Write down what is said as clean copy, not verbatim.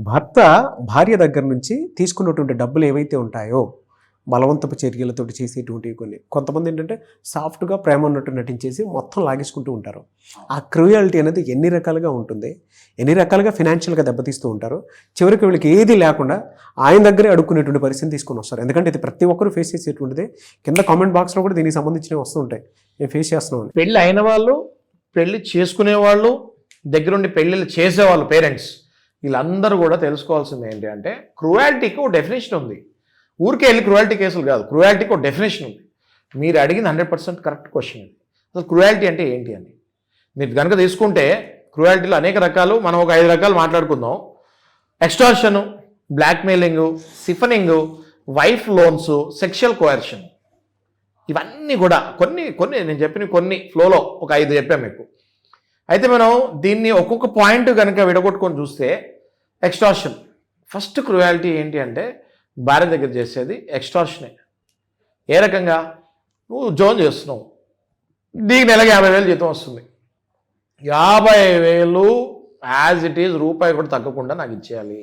భర్త భార్య దగ్గర నుంచి తీసుకున్నటువంటి డబ్బులు ఏవైతే ఉంటాయో బలవంతపు చర్యలతోటి చేసేటువంటివి కొన్ని కొంతమంది ఏంటంటే సాఫ్ట్గా ప్రేమ ఉన్నట్టు నటించేసి మొత్తం లాగేసుకుంటూ ఉంటారు. ఆ క్రూయాలిటీ అనేది ఎన్ని రకాలుగా ఉంటుంది, ఎన్ని రకాలుగా ఫినాన్షియల్గా దెబ్బతీస్తూ ఉంటారు. చివరికి వీళ్ళకి ఏది లేకుండా ఆయన దగ్గరే అడుక్కునేటువంటి పరిస్థితి తీసుకొని వస్తారు. ఎందుకంటే ఇది ప్రతి ఒక్కరూ ఫేస్ చేసేటువంటిది. కింద కామెంట్ బాక్స్లో కూడా దీనికి సంబంధించినవి వస్తూ ఉంటాయి. మేము ఫేస్ చేస్తున్నాం. పెళ్ళి అయిన వాళ్ళు, పెళ్ళి చేసుకునేవాళ్ళు, దగ్గరుండి పెళ్ళిళ్ళు చేసేవాళ్ళు, పేరెంట్స్, వీళ్ళందరూ కూడా తెలుసుకోవాల్సింది ఏంటి అంటే క్రూయాలిటీకి ఒక డెఫినేషన్ ఉంది. ఊరికే వెళ్ళి క్రూయాలిటీ కేసులు కాదు, క్రూయాలిటీకి ఒక డెఫినేషన్ ఉంది. మీరు అడిగింది 100% కరెక్ట్ క్వశ్చన్ ఇది. అసలు క్రూయాలిటీ అంటే ఏంటి అని మీరు కనుక తీసుకుంటే క్రూయాలిటీలో అనేక రకాలు, మనం ఒక 5 రకాలు మాట్లాడుకుందాం. ఎక్స్టార్షను, బ్లాక్మెయిలింగు, సిఫనింగు, వైఫ్ లోన్స్, సెక్షువల్ కోయర్షన్, ఇవన్నీ కూడా కొన్ని నేను చెప్పిన కొన్ని ఫ్లోలో ఒక 5 చెప్పాను మీకు. అయితే మనం దీన్ని ఒక్కొక్క పాయింట్ కనుక విడగొట్టుకొని చూస్తే ఎక్స్టార్షన్ ఫస్ట్ క్రూయాలిటీ ఏంటి అంటే భార్య దగ్గర చేసేది ఎక్స్టార్షనే. ఏ రకంగా? నువ్వు జోన్ చేస్తున్నావు, దీనికి నెలకి 50,000 జీతం వస్తుంది, 50,000 యాజ్ ఇట్ ఈజ్ రూపాయి కూడా తగ్గకుండా నాకు ఇచ్చేయాలి.